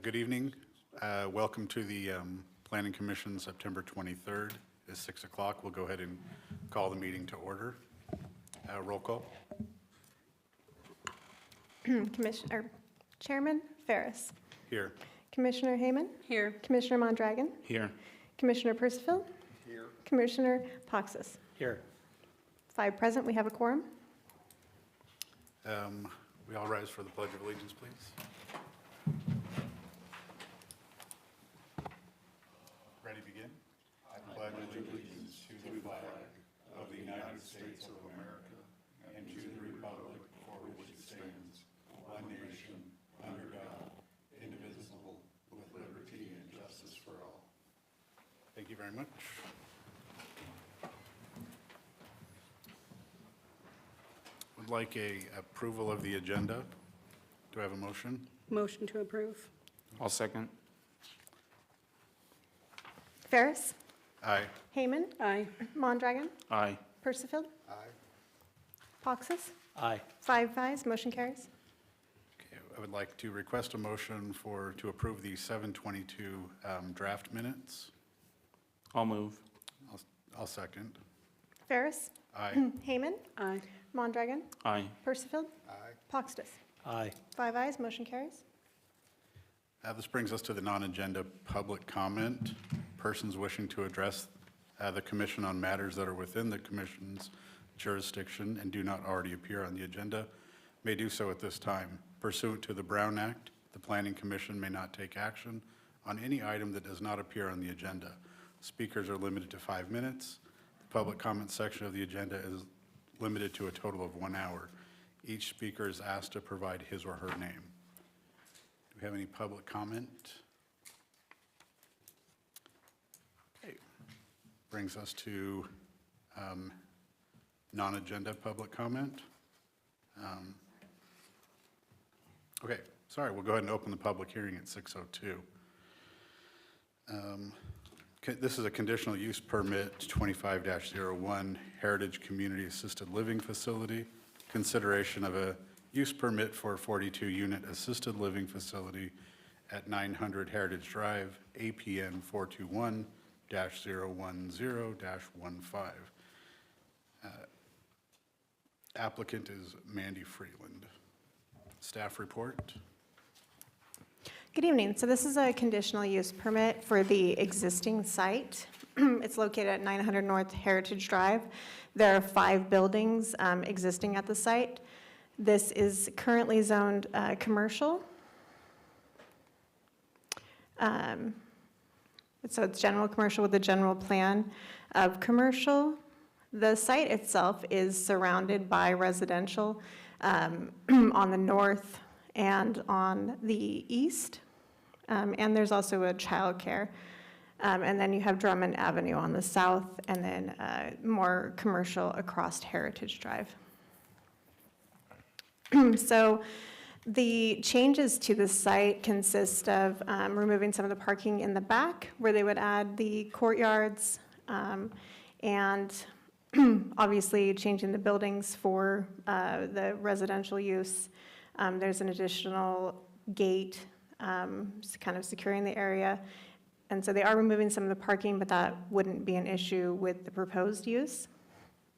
Good evening. Welcome to the Planning Commission, September 23rd. It's 6 o'clock. We'll go ahead and call the meeting to order. Roll call. Chairman Ferris. Here. Commissioner Hayman. Here. Commissioner Mondragon. Here. Commissioner Percival. Here. Commissioner Poxis. Here. 5 present. We have a quorum. We all rise for the Pledge of Allegiance, please. Ready, begin? I pledge allegiance to the flag of the United States of America and to the republic for which it stands, one nation, under God, indivisible, with liberty and justice for all. Thank you very much. Would like a approval of the agenda. Do I have a motion? Motion to approve. I'll second. Ferris. Aye. Hayman. Aye. Mondragon. Aye. Percival. Aye. Poxis. Aye. 5 ayes. Motion carries. Okay, I would like to request a motion to approve the 7/22 draft minutes. I'll move. I'll second. Ferris. Aye. Hayman. Aye. Mondragon. Aye. Percival. Aye. Poxis. Aye. 5 ayes. Motion carries. This brings us to the non-agenda public comment. Persons wishing to address the commission on matters that are within the commission's jurisdiction and do not already appear on the agenda may do so at this time. Pursuant to the Brown Act, the Planning Commission may not take action on any item that does not appear on the agenda. Speakers are limited to 5 minutes. The public comment section of the agenda is limited to a total of 1 hour. Each speaker is asked to provide his or her name. Do we have any public comment? Okay. Brings us to non-agenda public comment. Okay, sorry, we'll go ahead and open the public hearing at 6:02. This is a conditional use permit 25-01 Heritage Community Assisted Living Facility. Consideration of a use permit for a 42-unit assisted living facility at 900 Heritage Drive, APN 421-010-15. Applicant is Mandy Freeland. Staff report. Good evening. So this is a conditional use permit for the existing site. It's located at 900 North Heritage Drive. There are 5 buildings existing at the site. This is currently zoned commercial. So it's general commercial with a general plan of commercial. The site itself is surrounded by residential on the north and on the east. And there's also a childcare. And then you have Drummond Avenue on the south, and then more commercial across Heritage Drive. So the changes to the site consist of removing some of the parking in the back where they would add the courtyards, and obviously changing the buildings for the residential use. There's an additional gate kind of securing the area. And so they are removing some of the parking, but that wouldn't be an issue with the proposed use.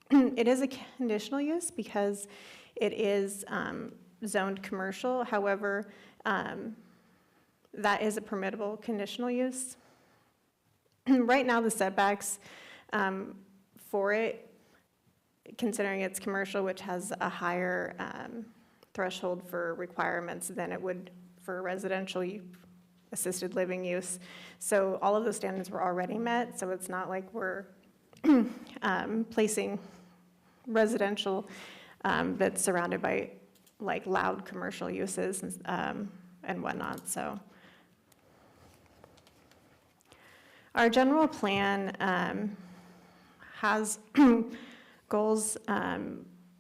It is a conditional use because it is zoned commercial. However, that is a permittable conditional use. Right now, the setbacks for it, considering it's commercial, which has a higher threshold for requirements than it would for residential assisted living use. So all of those standards were already met, so it's not like we're placing residential that's surrounded by like loud commercial uses and whatnot. So our general plan has goals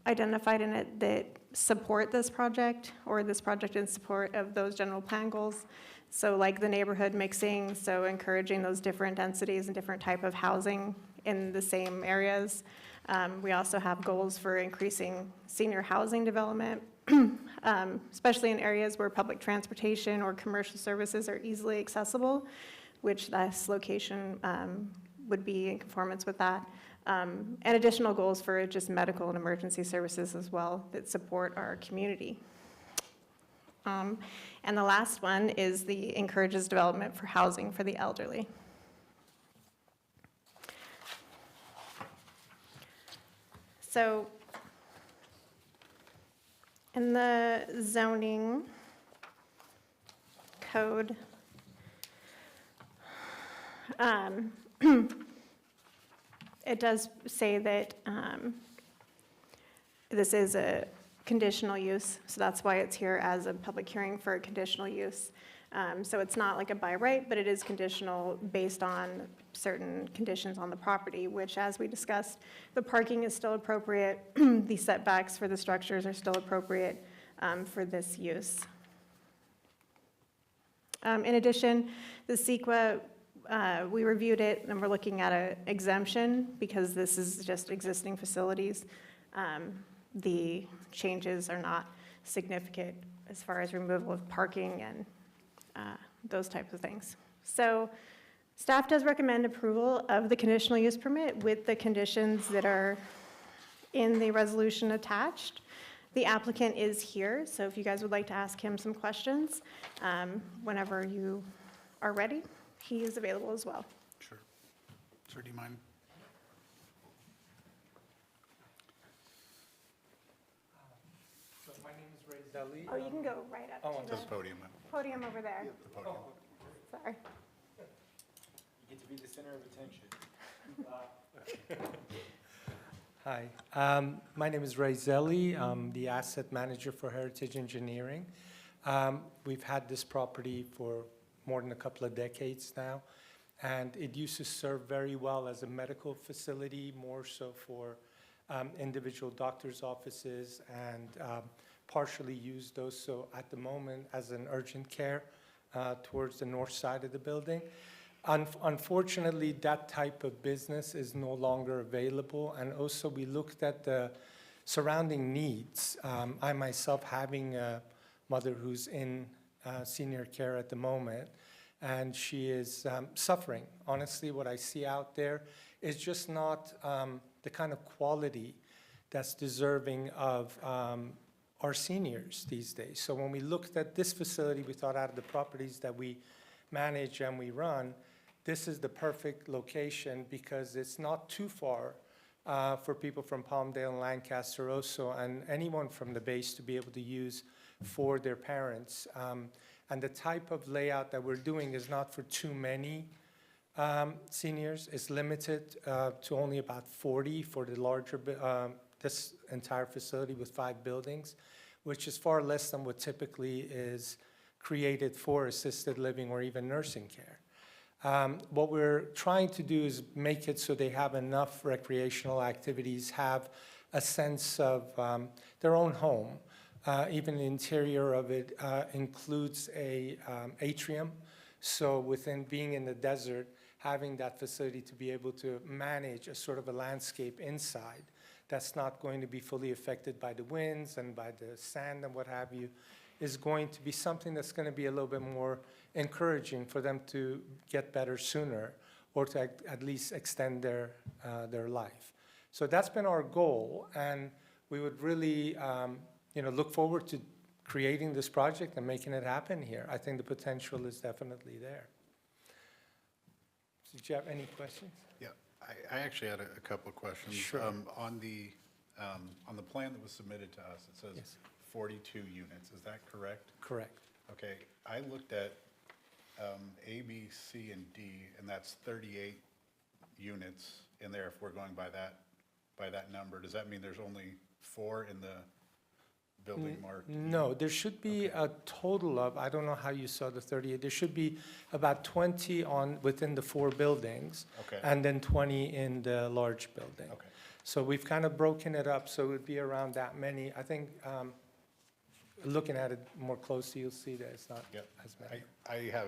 identified in it that support this project, or this project in support of those general plan goals. So like the neighborhood mixing, so encouraging those different densities and different type of housing in the same areas. We also have goals for increasing senior housing development, especially in areas where public transportation or commercial services are easily accessible, which this location would be in conformance with that. And additional goals for just medical and emergency services as well that support our community. And the last one is the encourages development for housing for the elderly. So in the zoning code, it does say that this is a conditional use, so that's why it's here as a public hearing for a conditional use. So it's not like a by right, but it is conditional based on certain conditions on the property, which, as we discussed, the parking is still appropriate, the setbacks for the structures are still appropriate for this use. In addition, the CEQA, we reviewed it, and we're looking at an exemption because this is just existing facilities. The changes are not significant as far as removal of parking and those types of things. So staff does recommend approval of the conditional use permit with the conditions that are in the resolution attached. The applicant is here, so if you guys would like to ask him some questions, whenever you are ready, he is available as well. Sure. Sir, do you mind? So my name is Ray Zelli. Oh, you can go right up Oh, to To the the podium. podium over there. The podium. Sorry. You get to be the center of attention. Hi, my name is Ray Zelli. I'm the asset manager for Heritage Engineering. We've had this property for more than a couple of decades now, and it used to serve very well as a medical facility, more so for individual doctors' offices, and partially used also at the moment as an urgent care towards the north side of the building. Unfortunately, that type of business is no longer available, and also we looked at the surrounding needs. I myself having a mother who's in senior care at the moment, and she is suffering. Honestly, what I see out there is just not the kind of quality that's deserving of our seniors these days. So when we looked at this facility, we thought out of the properties that we manage and we run, this is the perfect location because it's not too far for people from Palmdale and Lancaster also, and anyone from the base to be able to use for their parents. And the type of layout that we're doing is not for too many seniors. It's limited to only about 40 for the larger, this entire facility with 5 buildings, which is far less than what typically is created for assisted living or even nursing care. What we're trying to do is make it so they have enough recreational activities, have a sense of their own home. Even the interior of it includes a atrium. So within being in the desert, having that facility to be able to manage a sort of a landscape inside that's not going to be fully affected by the winds and by the sand and what have you, is going to be something that's going to be a little bit more encouraging for them to get better sooner or to at least extend their life. So that's been our goal, and we would really look forward to creating this project and making it happen here. I think the potential is definitely there. Did you have any questions? Yeah, I actually had a couple of questions. Sure. On the plan that was submitted to us, it says Yes. 42 units. Is that correct? Correct. Okay, I looked at A, B, C, and D, and that's 38 units in there if we're going by that number. Does that mean there's only 4 in the building marked? No, there should be a total of, I don't know how you saw the 38, there should be about 20 within the 4 buildings. Okay. And then 20 in the large building. Okay. So we've kind of broken it up, so it would be around that many. I think, looking at it more closely, you'll see that it's not Yep. as many. I have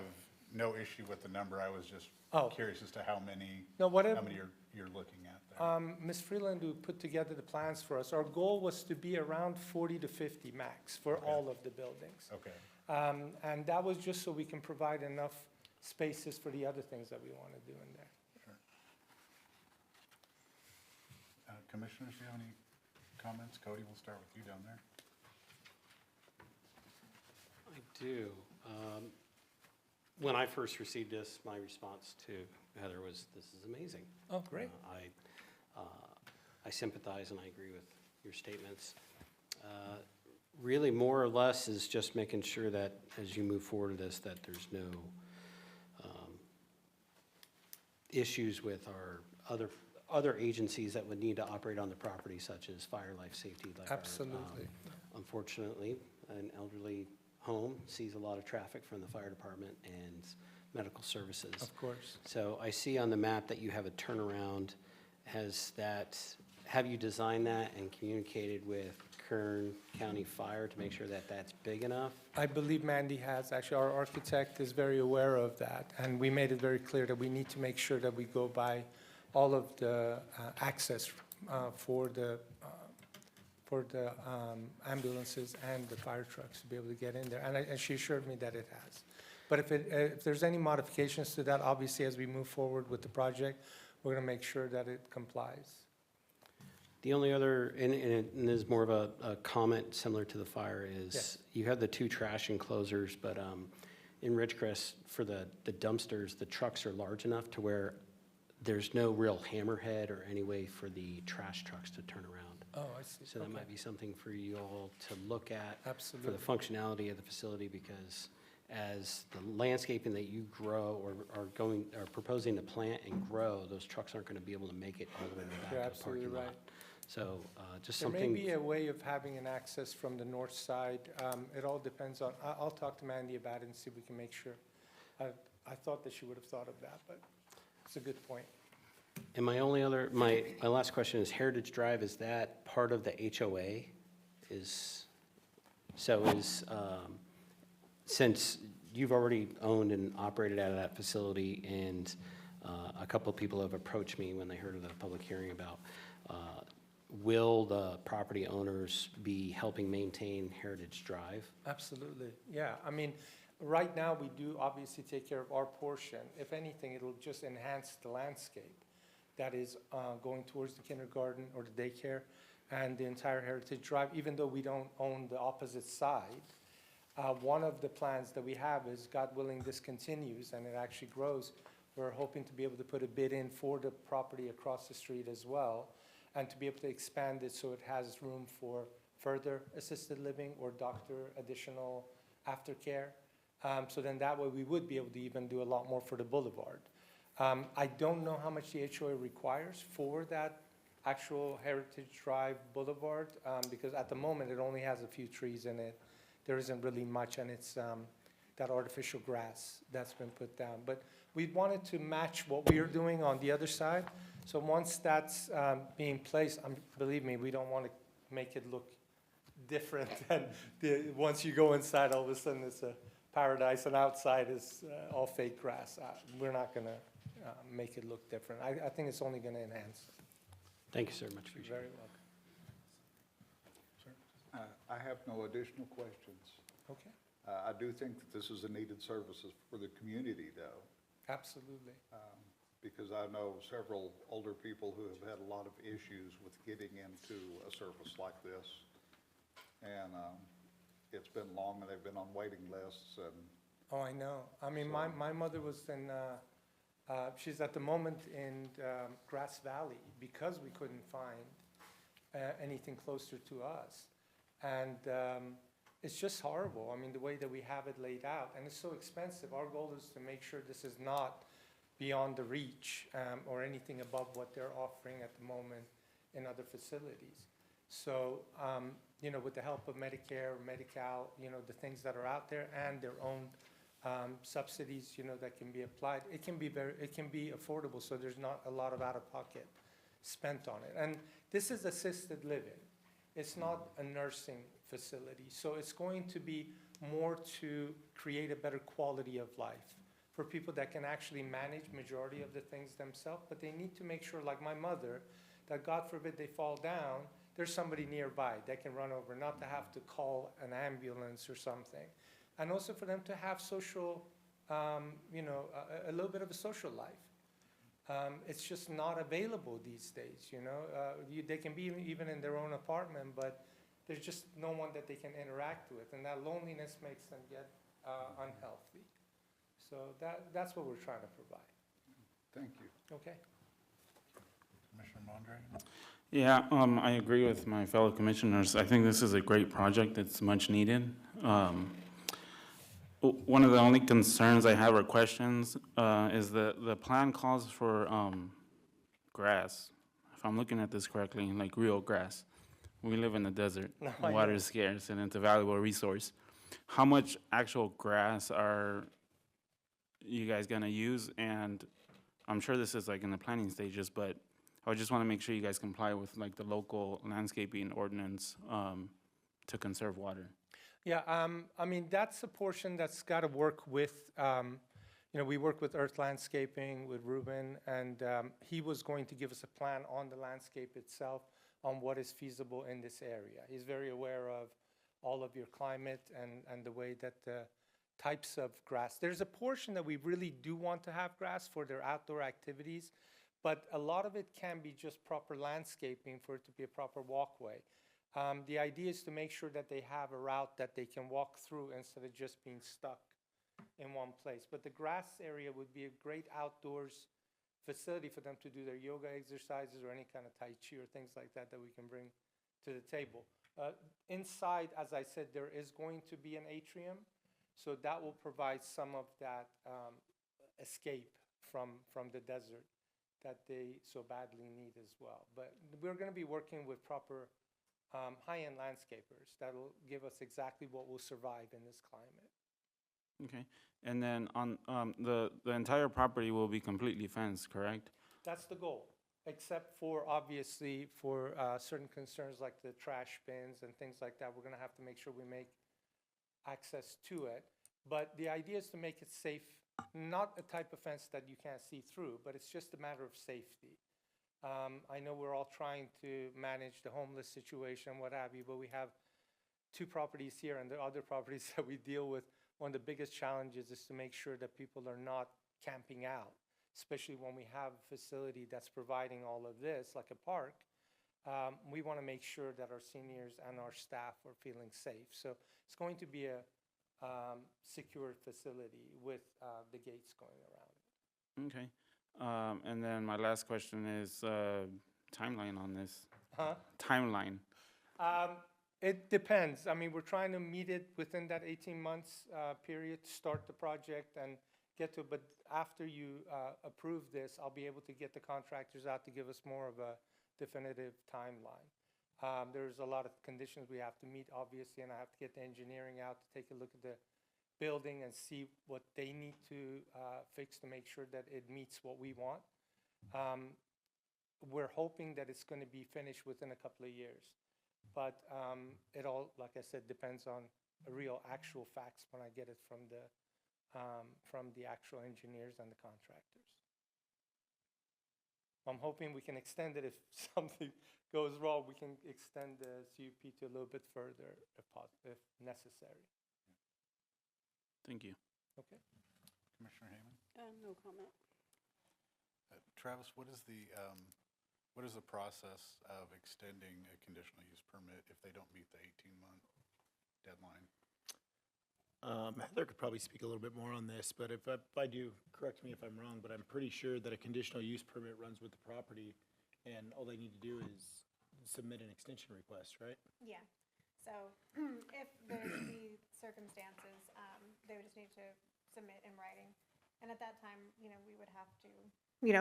no issue with the number. I was just Oh. curious as to how many, No, whatever. how many you're looking at there. Ms. Freeland, who put together the plans for us, our goal was to be around 40 to 50 max for Okay. all of the buildings. Okay. And that was just so we can provide enough spaces for the other things that we want to do in there. Commissioners, do you have any comments? Cody, we'll start with you down there. I do. When I first received this, my response to Heather was, "This is amazing." Oh, great. I sympathize and I agree with your statements. Really, more or less, is just making sure that as you move forward with this, that there's no issues with our other agencies that would need to operate on the property, such as fire, life, safety. Like our, Absolutely. Unfortunately, an elderly home sees a lot of traffic from the fire department and medical services. Of course. So I see on the map that you have a turnaround. Have you designed that and communicated with Kern County Fire to make sure that that's big enough? I believe Mandy has, actually, our architect is very aware of that, and we made it very clear that we need to make sure that we go by all of the access for the ambulances and the fire trucks to be able to get in there, and she assured me that it has. But if there's any modifications to that, obviously, as we move forward with the project, we're going to make sure that it complies. The only other, and this is more of a comment similar to the fire, is Yes. you have the two trash enclosures, but in Ridgecrest, for the dumpsters, the trucks are large enough to where there's no real hammerhead or any way for the trash trucks to turn around. Oh, I see. So that Okay. might be something for you all to look at for Absolutely. the functionality of the facility, because as the landscaping that you grow or are proposing to plant and grow, those trucks aren't going to be able to make it all the way to the back You're of the parking absolutely lot. right. So just There may something. be a way of having an access from the north side. It all depends on, I'll talk to Mandy about it and see if we can make sure. I thought that she would have thought of that, but it's a good point. And my last question is Heritage Drive, is that part of the HOA? Since you've already owned and operated out of that facility, and a couple of people have approached me when they heard of the public hearing about, will the property owners be helping maintain Heritage Drive? Absolutely, yeah. I mean, right now, we do obviously take care of our portion. If anything, it'll just enhance the landscape that is going towards the kindergarten or the daycare and the entire Heritage Drive, even though we don't own the opposite side. One of the plans that we have is, God willing, this continues and it actually grows. We're hoping to be able to put a bid in for the property across the street as well, and to be able to expand it so it has room for further assisted living or doctor additional aftercare. So then that way we would be able to even do a lot more for the boulevard. I don't know how much the HOA requires for that actual Heritage Drive Boulevard, because at the moment it only has a few trees in it. There isn't really much, and it's that artificial grass that's been put down. But we wanted to match what we are doing on the other side. So once that's being placed, believe me, we don't want to make it look different than once you go inside, all of a sudden it's a paradise, and outside is all fake grass. We're not going to make it look different. I think it's only going to enhance. Thank you so much. You're Appreciate very it. welcome. I have no additional questions. Okay, I do think that this is a needed service for the community, though, absolutely. because I know several older people who have had a lot of issues with getting into a service like this. And it's been long, and they've been on waiting lists, and Oh, I know. I mean, So- my mother was in, she's at the moment in Grass Valley because we couldn't find anything closer to us. And it's just horrible. I mean, the way that we have it laid out, and it's so expensive. Our goal is to make sure this is not beyond the reach or anything above what they're offering at the moment in other facilities. So, with the help of Medicare, Medi-Cal, the things that are out there and their own subsidies, that can be applied, it can be affordable, so there's not a lot of out-of-pocket spent on it. And this is assisted living. It's not a nursing facility, so it's going to be more to create a better quality of life for people that can actually manage majority of the things themselves, but they need to make sure, like my mother, that God forbid they fall down, there's somebody nearby that can run over, not to have to call an ambulance or something. And also for them to have social, you know, a little bit of a social life. It's just not available these days, you know? They can be even in their own apartment, but there's just no one that they can interact with, and that loneliness makes them get unhealthy. So that's what we're trying to provide, Thank you. okay? Commissioner Mondre? Yeah, I agree with my fellow commissioners. I think this is a great project. It's much needed. One of the only concerns I have or questions is the plan calls for grass. If I'm looking at this correctly, like real grass. We live in the desert. No, I Water know. is scarce and it's a valuable resource. How much actual grass are you guys gonna use? And I'm sure this is like in the planning stages, but I just want to make sure you guys comply with like the local landscaping ordinance to conserve water. Yeah, I mean, that's a portion that's got to work with, you know, we work with Earth Landscaping, with Ruben, and he was going to give us a plan on the landscape itself on what is feasible in this area. He's very aware of all of your climate and the way that the types of grass. There's a portion that we really do want to have grass for their outdoor activities, but a lot of it can be just proper landscaping for it to be a proper walkway. The idea is to make sure that they have a route that they can walk through instead of just being stuck in one place. But the grass area would be a great outdoors facility for them to do their yoga exercises or any kind of Tai Chi or things like that that we can bring to the table. Inside, as I said, there is going to be an atrium, so that will provide some of that escape from the desert that they so badly need as well. But we're going to be working with proper high-end landscapers that'll give us exactly what will survive in this climate. Okay, and then on the entire property will be completely fenced, correct? That's the goal, except for, obviously, for certain concerns like the trash bins and things like that. We're going to have to make sure we make access to it. But the idea is to make it safe, not a type of fence that you can't see through, but it's just a matter of safety. I know we're all trying to manage the homeless situation, what have you, but we have 2 properties here and the other properties that we deal with. One of the biggest challenges is to make sure that people are not camping out, especially when we have a facility that's providing all of this, like a park. We want to make sure that our seniors and our staff are feeling safe. So it's going to be a secure facility with the gates going around. Okay, and then my last question is timeline on this. Huh? Timeline. It depends. I mean, we're trying to meet it within that 18 months period, start the project and get to, but after you approve this, I'll be able to get the contractors out to give us more of a definitive timeline. There's a lot of conditions we have to meet, obviously, and I have to get the engineering out to take a look at the building and see what they need to fix to make sure that it meets what we want. We're hoping that it's going to be finished within a couple of years. But it all, like I said, depends on real actual facts when I get it from the actual engineers and the contractors. I'm hoping we can extend it. If something goes wrong, we can extend the CUP to a little bit further if necessary. Thank you. Okay. Commissioner Hayman? No comment. Travis, what is the process of extending a conditional use permit if they don't meet the 18-month deadline? Heather could probably speak a little bit more on this, but if I do, correct me if I'm wrong, but I'm pretty sure that a conditional use permit runs with the property, and all they need to do is submit an extension request, right? Yeah, so if there's the circumstances, they would just need to submit in writing. And at that time, we would have to,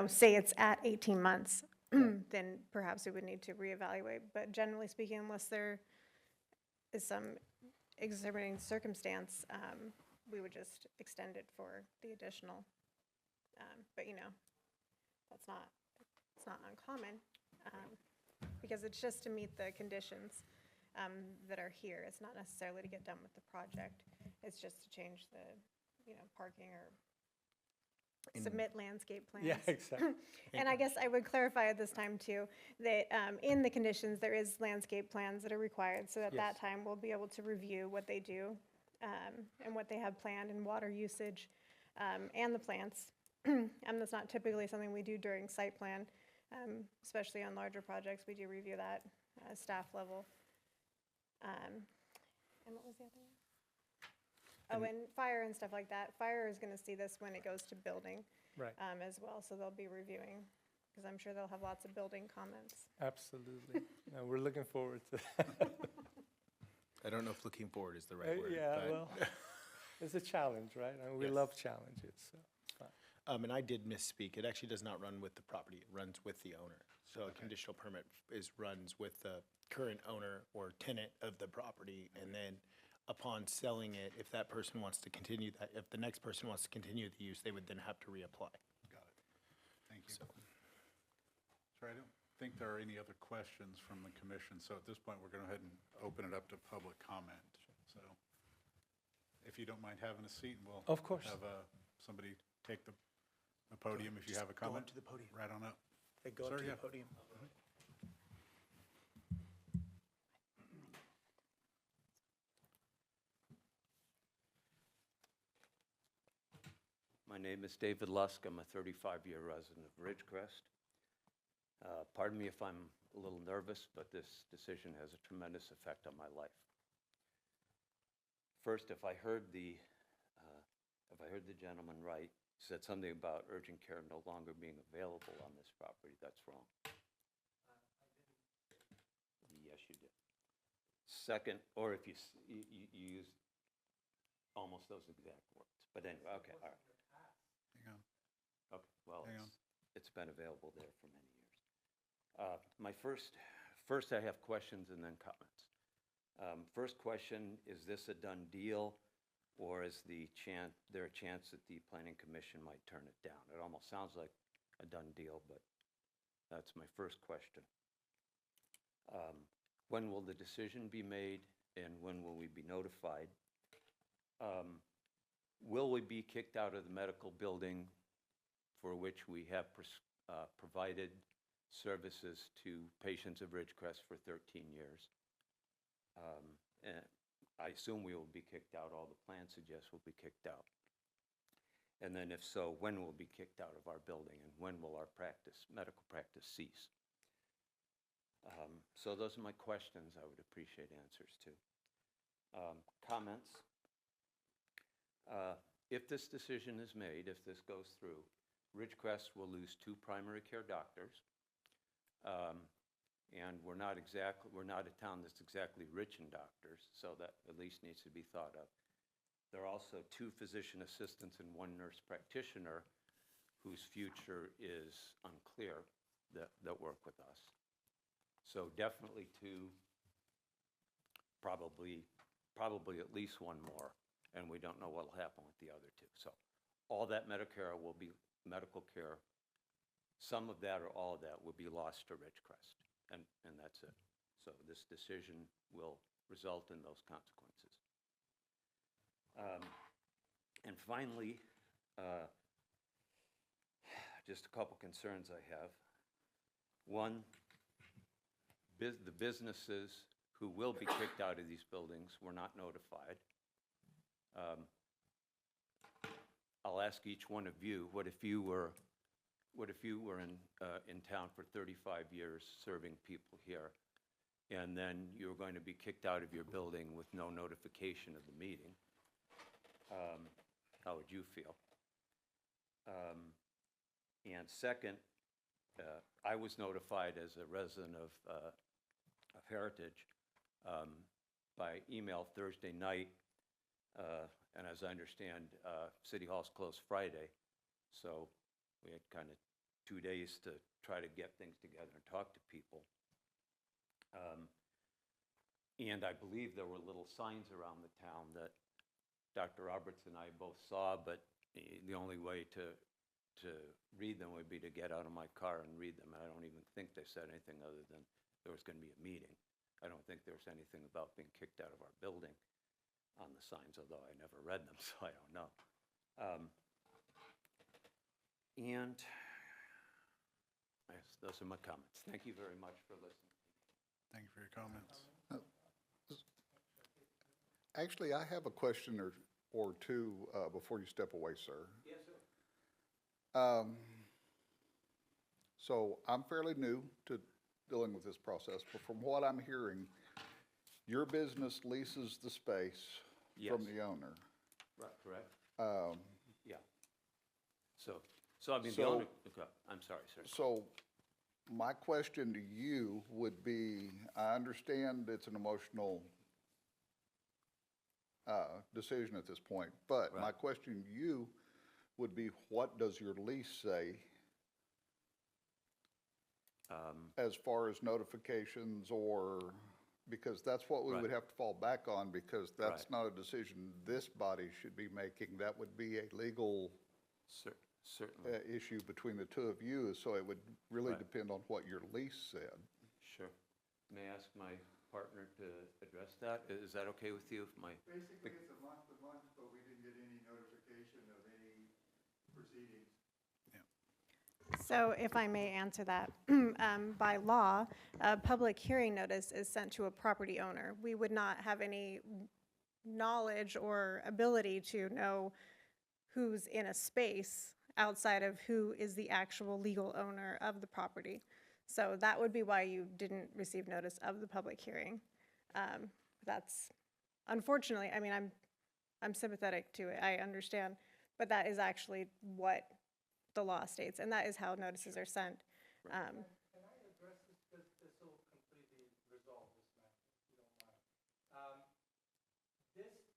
say it's at 18 months, then perhaps we would need to reevaluate. But generally speaking, unless there is some exhibiting circumstance, we would just extend it for the additional. But it's not uncommon, because it's just to meet the conditions that are here. It's not necessarily to get done with the project. It's just to change the, parking or submit landscape plans. Yeah, exactly. And I guess I would clarify at this time too, that in the conditions, there is landscape plans that are required. So at that Yes. time, we'll be able to review what they do and what they have planned and water usage and the plants. And that's not typically something we do during site plan, especially on larger projects. We do review that staff level. And what was the other one? Oh, and fire and stuff like that. Fire is going to see this when it goes to building Right, as well, so they'll be reviewing, because I'm sure they'll have lots of building comments. absolutely. No, we're looking forward to that. I don't know if looking forward is the right word. Yeah, but- well, it's a challenge, right? And we Yes. love challenges, so it's fine. And I did misspeak. It actually does not run with the property. It runs with the owner. So a conditional permit runs with the current owner or tenant of the property. And then upon selling it, if that person wants to continue that, if the next person wants to continue the use, they would then have to reapply. Got it. Thank you. Sir, I don't think there are any other questions from the commission, so at this point, we're going to go ahead and open it up to public comment. So if you don't mind having a seat, and we'll Of course. have somebody take the podium if you have a Go up comment. to the podium. Right on up. Hey, go up Sir, to the yeah. podium. My name is David Lusk. I'm a 35-year resident of Ridgecrest. Pardon me if I'm a little nervous, but this decision has a tremendous effect on my life. First, if I heard the gentleman right, he said something about urgent care no longer being available on this property. That's wrong. Yes, you did. Second, or if you used almost those exact words. But anyway, okay, all right. Hang on. Okay, well, Hang on. it's been available there for many years. My first I have questions and then comments. First question, is this a done deal, or is there a chance that the planning commission might turn it down? It almost sounds like a done deal, but that's my first question. When will the decision be made, and when will we be notified? Will we be kicked out of the medical building for which we have provided services to patients of Ridgecrest for 13 years? And I assume we will be kicked out. All the plans suggest we'll be kicked out. And then if so, when will we be kicked out of our building, and when will our medical practice cease? So those are my questions. I would appreciate answers to. Comments? If this decision is made, if this goes through, Ridgecrest will lose 2 primary care doctors. And we're not a town that's exactly rich in doctors, so that at least needs to be thought of. There are also 2 physician assistants and 1 nurse practitioner whose future is unclear that work with us. So definitely 2, probably at least 1 more, and we don't know what will happen with the other 2. So all that medical care, some of that or all of that will be lost to Ridgecrest, and that's it. So this decision will result in those consequences. And finally, just a couple concerns I have. One, the businesses who will be kicked out of these buildings were not notified. I'll ask each one of you, what if you were in town for 35 years serving people here, and then you were going to be kicked out of your building with no notification of the meeting? How would you feel? And second, I was notified as a resident of Heritage by email Thursday night, and as I understand, City Hall's closed Friday, so we had kind of 2 days to try to get things together and talk to people. And I believe there were little signs around the town that Dr. Roberts and I both saw, but the only way to read them would be to get out of my car and read them. And I don't even think they said anything other than there was going to be a meeting. I don't think there was anything about being kicked out of our building on the signs, although I never read them, so I don't know. And yes, those are my comments. Thank you very much for listening. Thank you for your comments. Actually, I have a question or two before you step away, sir. Yes, sir. So I'm fairly new to dealing with this process, but from what I'm hearing, your business leases the space from Yes. the owner. Right, correct? Um, Yeah. So I mean, the So- owner, okay, I'm sorry, sir. So my question to you would be, I understand it's an emotional decision at this point, but my Right. question to you would be, what does your lease say as far as notifications or, because that's what we would Right. have to fall back on, because that's Right. not a decision this body should be making. That would be a legal Certainly, issue between the two of you, so it would really Right. depend on what your lease said. sure. May I ask my partner to address that? Is that okay with you? If my, Basically, it's a month to month, but we didn't get any notification of any proceedings. So if I may answer that, by law, a public hearing notice is sent to a property owner. We would not have any knowledge or ability to know who's in a space outside of who is the actual legal owner of the property. So that would be why you didn't receive notice of the public hearing. That's, unfortunately, I mean, I'm sympathetic to it, I understand, but that is actually what the law states, and that is how notices are sent. Can I address this, because this will completely resolve this matter, if you don't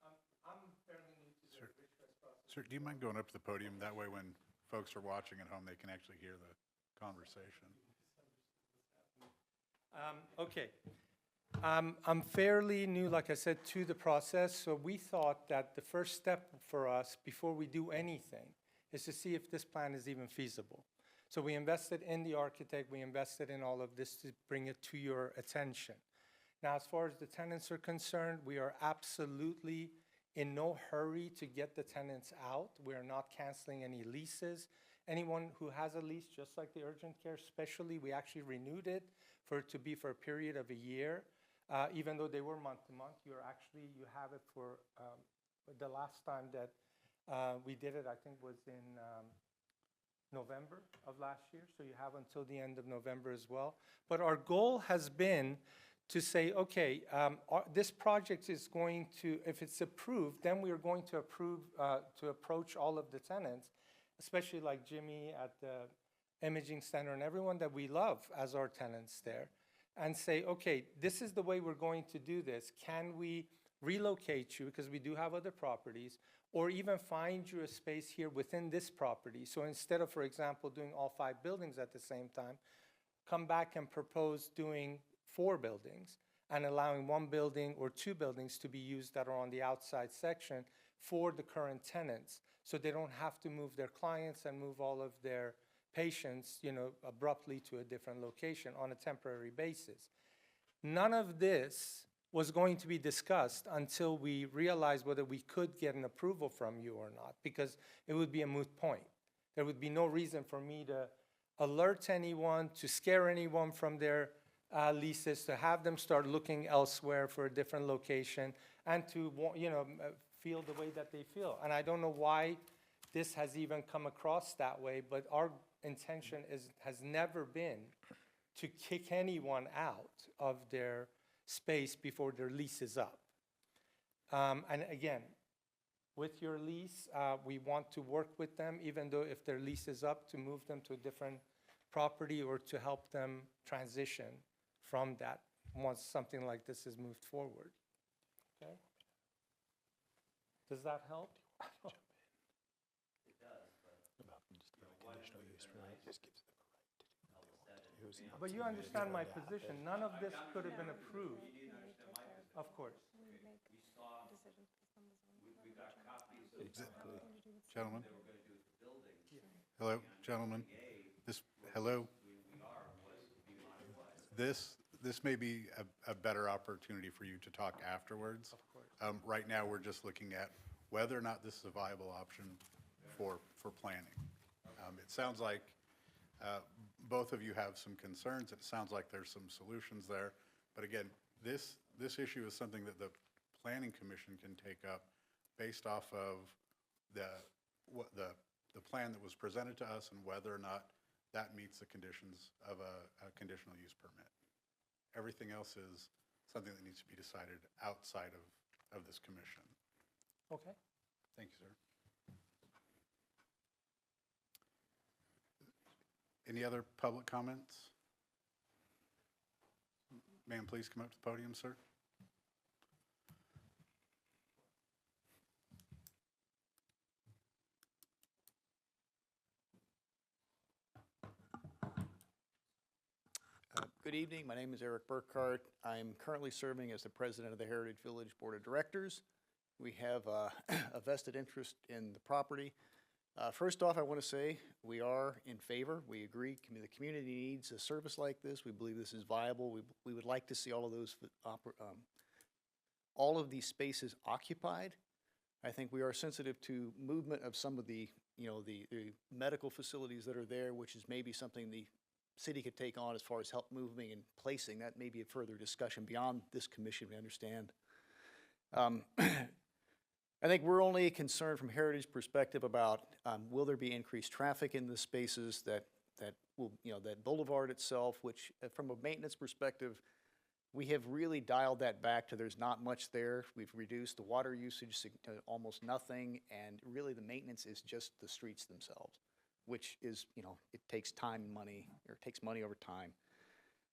mind? I'm fairly new to the Ridgecrest process. Sir, do you mind going up to the podium? That way when folks are watching at home, they can actually hear the conversation. Okay. I'm fairly new, like I said, to the process, so we thought that the first step for us, before we do anything, is to see if this plan is even feasible. So we invested in the architect, we invested in all of this to bring it to your attention. Now, as far as the tenants are concerned, we are absolutely in no hurry to get the tenants out. We are not canceling any leases. Anyone who has a lease, just like the urgent care specialty, we actually renewed it for it to be for a period of a year. Even though they were month to month, you have it for, the last time that we did it, I think was in November of last year, so you have until the end of November as well. But our goal has been to say, okay, this project is going to, if it's approved, then we are going to approach all of the tenants, especially like Jimmy at the imaging center and everyone that we love as our tenants there, and say, okay, this is the way we're going to do this. Can we relocate you, because we do have other properties, or even find you a space here within this property? So instead of, for example, doing all 5 buildings at the same time, come back and propose doing 4 buildings and allowing 1 building or 2 buildings to be used that are on the outside section for the current tenants, so they don't have to move their clients and move all of their patients, abruptly to a different location on a temporary basis. None of this was going to be discussed until we realized whether we could get an approval from you or not, because it would be a moot point. There would be no reason for me to alert anyone, to scare anyone from their leases, to have them start looking elsewhere for a different location, and to feel the way that they feel. And I don't know why this has even come across that way, but our intention has never been to kick anyone out of their space before their lease is up. And again, with your lease, we want to work with them, even though if their lease is up, to move them to a different property or to help them transition from that once something like this is moved forward. Okay? Does that help? But you understand my position. None of this could have been approved. Of course. Gentlemen? Hello, gentlemen? Hello? This may be a better opportunity for you to talk afterwards. Of course. Right now, we're just looking at whether or not this is a viable option for planning. It sounds like both of you have some concerns. It sounds like there's some solutions there. But again, this issue is something that the Planning Commission can take up based off of the plan that was presented to us and whether or not that meets the conditions of a conditional use permit. Everything else is something that needs to be decided outside of this commission. Okay. Thank you, sir. Any other public comments? Ma'am, please come up to the podium, sir. Good evening. My name is Eric Burkhart. I'm currently serving as the president of the Heritage Village Board of Directors. We have a vested interest in the property. First off, I want to say we are in favor. We agree the community needs a service like this. We believe this is viable. We would like to see all of those, all of these spaces occupied. I think we are sensitive to movement of some of the, the medical facilities that are there, which is maybe something the city could take on as far as help moving and placing. That may be a further discussion beyond this commission, we understand. I think we're only concerned from Heritage perspective about will there be increased traffic in the spaces that will, that boulevard itself, which from a maintenance perspective, we have really dialed that back to there's not much there. We've reduced the water usage to almost nothing, and really the maintenance is just the streets themselves, which is, it takes time and money, or it takes money over time.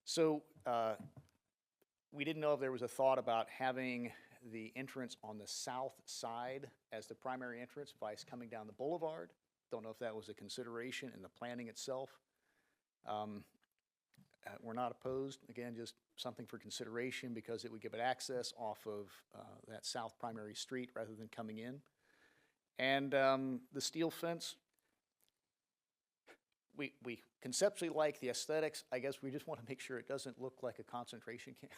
So we didn't know if there was a thought about having the entrance on the south side as the primary entrance, vice coming down the boulevard. Don't know if that was a consideration in the planning itself. We're not opposed. Again, just something for consideration because it would give it access off of that south primary street rather than coming in. And the steel fence, we conceptually like the aesthetics. I guess we just want to make sure it doesn't look like a concentration camp.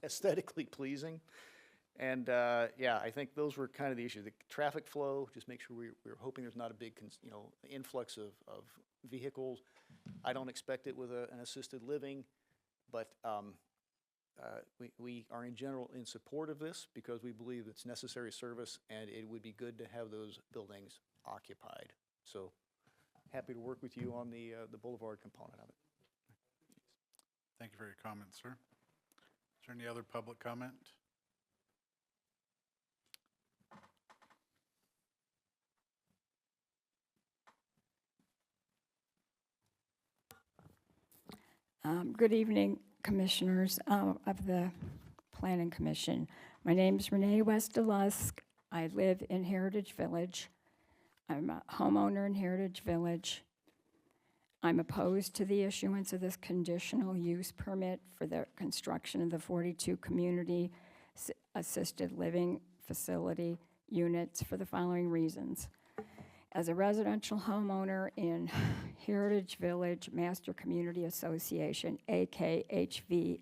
Aesthetically pleasing. And yeah, I think those were kind of the issue. The traffic flow, just make sure we're hoping there's not a big influx of vehicles. I don't expect it with an assisted living, but we are in general in support of this because we believe it's necessary service and it would be good to have those buildings occupied. So happy to work with you on the boulevard component of it. Thank you for your comments, sir. Is there any other public comment? Good evening, commissioners of the Planning Commission. My name is Renee Westelusk. I live in Heritage Village. I'm a homeowner in Heritage Village. I'm opposed to the issuance of this conditional use permit for the construction of the 42 community assisted living facility units for the following reasons. As a residential homeowner in Heritage Village Master Community Association, AKHVMCA,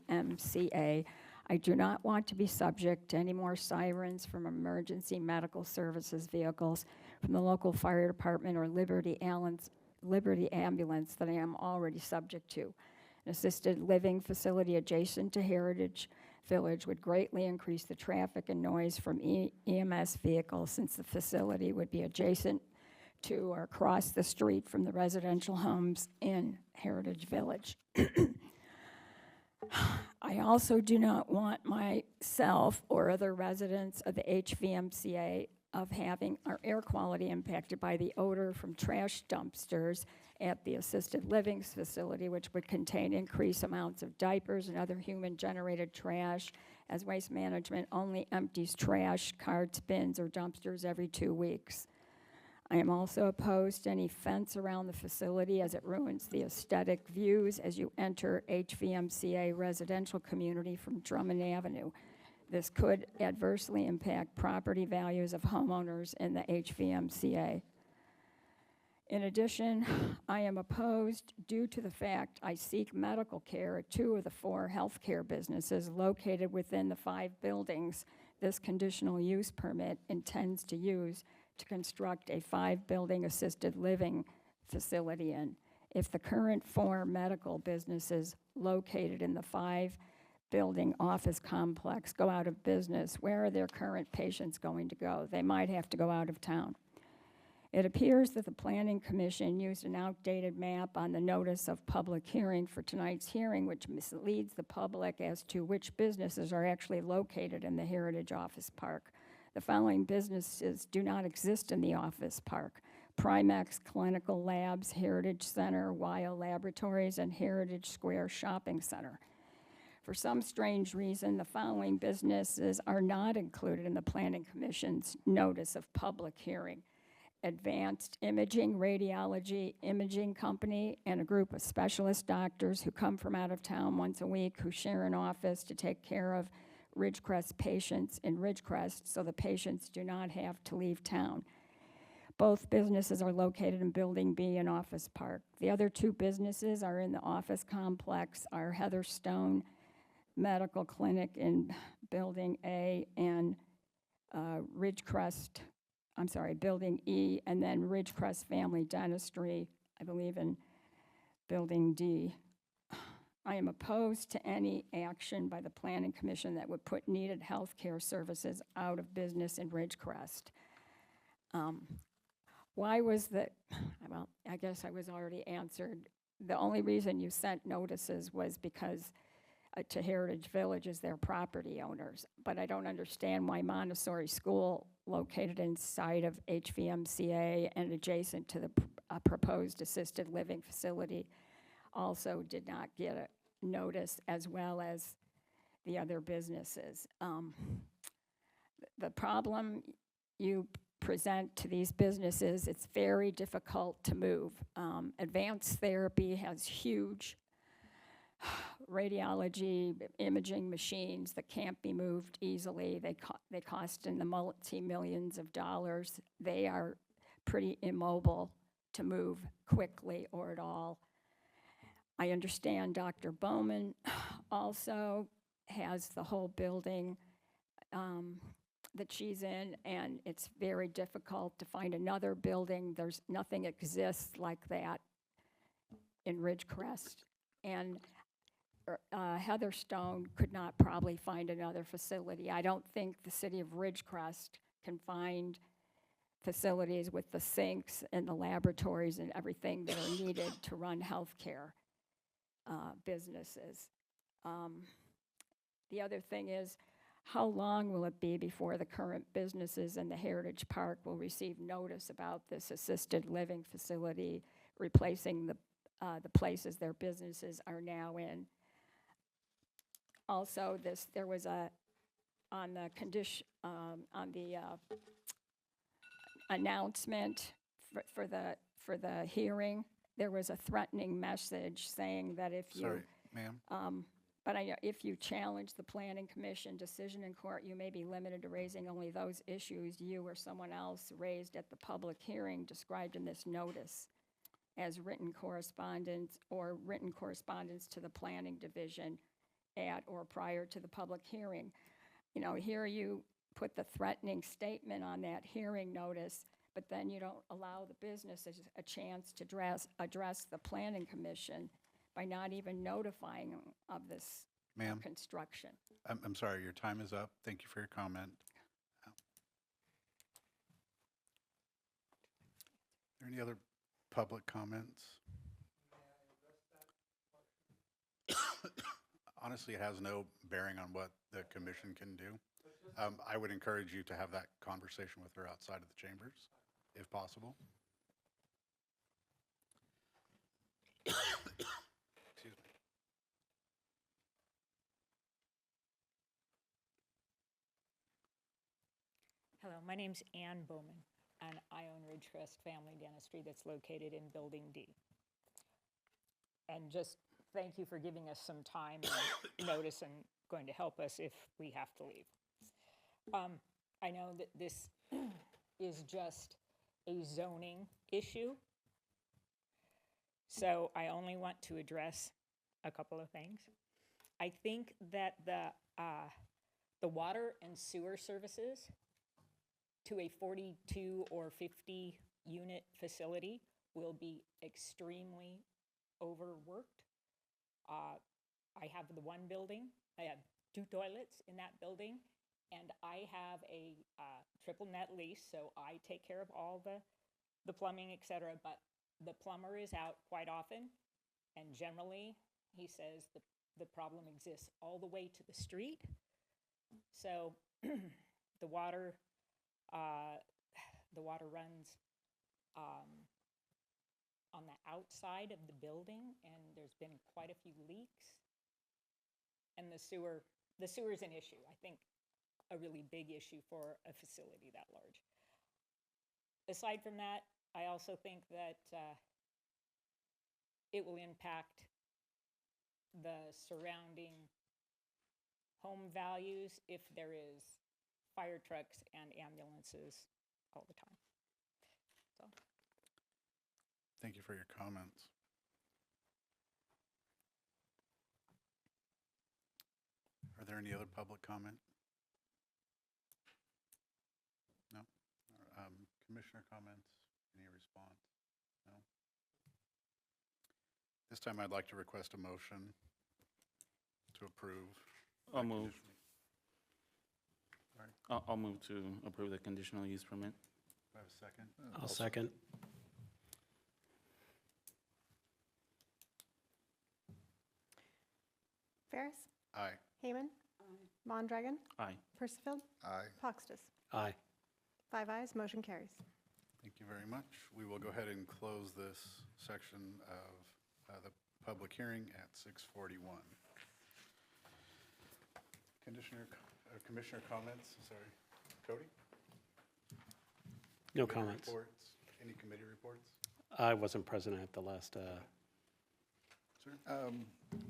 I do not want to be subject to any more sirens from emergency medical services vehicles from the local fire department or Liberty Ambulance that I am already subject to. An assisted living facility adjacent to Heritage Village would greatly increase the traffic and noise from EMS vehicles since the facility would be adjacent to or across the street from the residential homes in Heritage Village. I also do not want myself or other residents of the HVMCA of having our air quality impacted by the odor from trash dumpsters at the assisted living facility, which would contain increased amounts of diapers and other human-generated trash, as Waste Management only empties trash, carts, bins, or dumpsters every 2 weeks. I am also opposed to any fence around the facility as it ruins the aesthetic views as you enter HVMCA residential community from Drummond Avenue. This could adversely impact property values of homeowners in the HVMCA. In addition, I am opposed due to the fact I seek medical care at 2 of the 4 healthcare businesses located within the 5 buildings this conditional use permit intends to use to construct a 5-building assisted living facility in. If the current 4 medical businesses located in the 5-building office complex go out of business, where are their current patients going to go? They might have to go out of town. It appears that the Planning Commission used an outdated map on the notice of public hearing for tonight's hearing, which misleads the public as to which businesses are actually located in the Heritage Office Park. The following businesses do not exist in the office park: Primax Clinical Labs, Heritage Center, Weil Laboratories, and Heritage Square Shopping Center. For some strange reason, the following businesses are not included in the Planning Commission's notice of public hearing: Advanced Imaging Radiology Imaging Company, and a group of specialist doctors who come from out of town once a week, who share an office to take care of Ridgecrest patients in Ridgecrest, so the patients do not have to leave town. Both businesses are located in Building B in Office Park. The other 2 businesses are in the office complex, are Heatherstone Medical Clinic in Building A and Building E, and then Ridgecrest Family Dentistry, I believe, in Building D. I am opposed to any action by the Planning Commission that would put needed health care services out of business in Ridgecrest. Why was that? Well, I guess I was already answered. The only reason you sent notices was because to Heritage Village as their property owners. But I don't understand why Montessori School, located inside of HVMCA and adjacent to the proposed assisted living facility, also did not get a notice, as well as the other businesses. The problem you present to these businesses, it's very difficult to move. Advanced Therapy has huge radiology imaging machines that can't be moved easily. They cost in the multi-millions of dollars. They are pretty immobile to move quickly or at all. I understand Dr. Bowman also has the whole building that she's in, and it's very difficult to find another building. There's nothing exists like that in Ridgecrest. And Heatherstone could not probably find another facility. I don't think the city of Ridgecrest can find facilities with the sinks and the laboratories and everything that are needed to run healthcare businesses. The other thing is, how long will it be before the current businesses in the Heritage Park will receive notice about this assisted living facility replacing the places their businesses are now in? Also, there was on the announcement for the hearing, there was a threatening message saying that if you Sorry, ma'am. But if you challenge the Planning Commission decision in court, you may be limited to raising only those issues you or someone else raised at the public hearing described in this notice as written correspondence to the Planning Division at or prior to the public hearing. You know, here you put the threatening statement on that hearing notice, but then you don't allow the businesses a chance to address the Planning Commission by not even notifying them of this Ma'am, construction. I'm sorry, your time is up. Thank you for your comment. Are there any other public comments? Honestly, it has no bearing on what the commission can do. I would encourage you to have that conversation with her outside of the chambers, if possible. Excuse me. Hello, my name's Ann Bowman, and I own Ridgecrest Family Dentistry that's located in Building D. And just thank you for giving us some time and notice and going to help us if we have to leave. I know that this is just a zoning issue, so I only want to address a couple of things. I think that the water and sewer services to a 42 or 50 unit facility will be extremely overworked. I have the one building, I have 2 toilets in that building, and I have a triple net lease, so I take care of all the plumbing, et cetera, but the plumber is out quite often, and generally, he says the problem exists all the way to the street. So the water runs on the outside of the building, and there's been quite a few leaks. And the sewer is an issue, I think, a really big issue for a facility that large. Aside from that, I also think that it will impact the surrounding home values if there is fire trucks and ambulances all the time. So, Thank you for your comments. Are there any other public comment? No? Commissioner comments? Any response? No? This time I'd like to request a motion to approve. I'll the move. conditional- Sorry, I'll move to approve the conditional use permit. do I have a second? I'll second. Ferris, Aye. Hayman, Mondragon, Aye. Percival, Aye. Poxtus. Aye. 5 ayes, motion carries. Thank you very much. We will go ahead and close this section of the public hearing at 6:41. Commissioner comments, sorry. Cody? No Committee comments. reports? Any committee reports? I wasn't present at the last, Sir?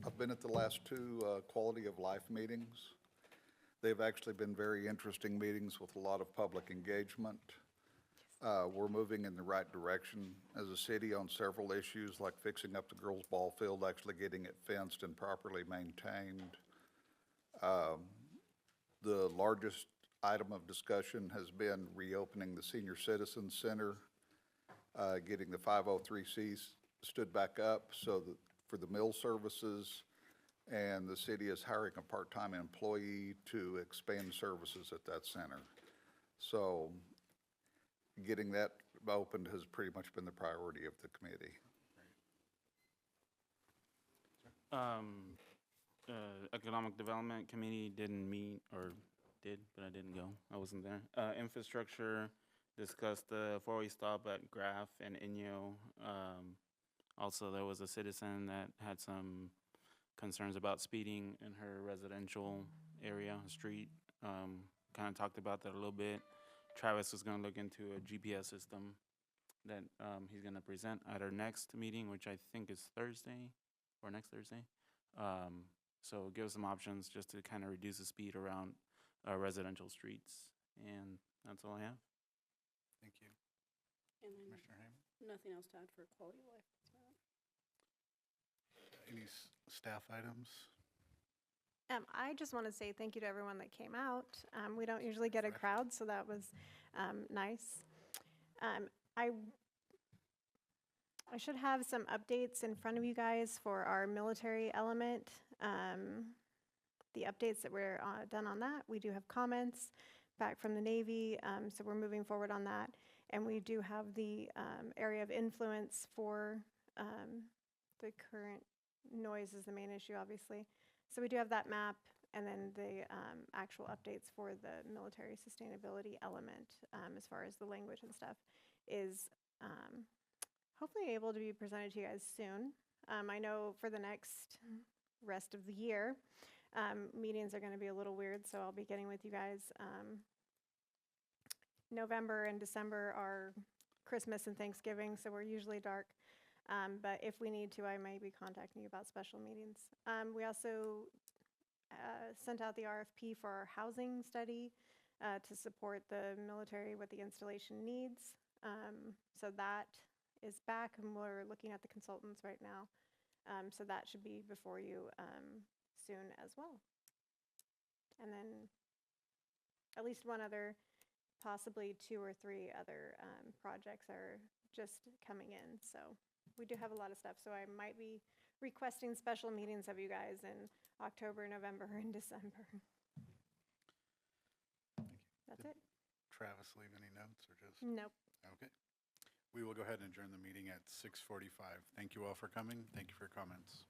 I've been at the last 2 quality of life meetings. They've actually been very interesting meetings with a lot of public engagement. We're moving in the right direction as a city on several issues, like fixing up the girls' ball field, actually getting it fenced and properly maintained. The largest item of discussion has been reopening the Senior Citizen Center, getting the 503Cs stood back up so that for the meal services, and the city is hiring a part-time employee to expand services at that center. So getting that opened has pretty much been the priority of the committee. Economic Development Committee didn't meet, or did, but I didn't go. I wasn't there. Infrastructure discussed the four-way stop at Graf and Inyo. Also, there was a citizen that had some concerns about speeding in her residential area, street. Kind of talked about that a little bit. Travis was going to look into a GPS system that he's going to present at our next meeting, which I think is Thursday, or next Thursday. So give us some options just to kind of reduce the speed around residential streets. And that's all I have. Thank you. And then Commissioner Hammond? nothing else to add for quality of life. Any staff items? I just want to say thank you to everyone that came out. We don't usually get a crowd, so that was nice. I should have some updates in front of you guys for our military element. The updates that were done on that, we do have comments back from the Navy, so we're moving forward on that. And we do have the area of influence for the current noise is the main issue, obviously. So we do have that map, and then the actual updates for the military sustainability element, as far as the language and stuff, is hopefully able to be presented to you guys soon. I know for the next rest of the year, meetings are going to be a little weird, so I'll be getting with you guys. November and December are Christmas and Thanksgiving, so we're usually dark. But if we need to, I may be contacting you about special meetings. We also sent out the RFP for our housing study to support the military with the installation needs. So that is back, and we're looking at the consultants right now. So that should be before you soon as well. And then at least one other, possibly 2 or 3 other projects are just coming in. So we do have a lot of stuff. So I might be requesting special meetings of you guys in October, November, and December. That's it. Travis, leave any notes or just? Nope. Okay. We will go ahead and adjourn the meeting at 6:45. Thank you all for coming. Thank you for your comments.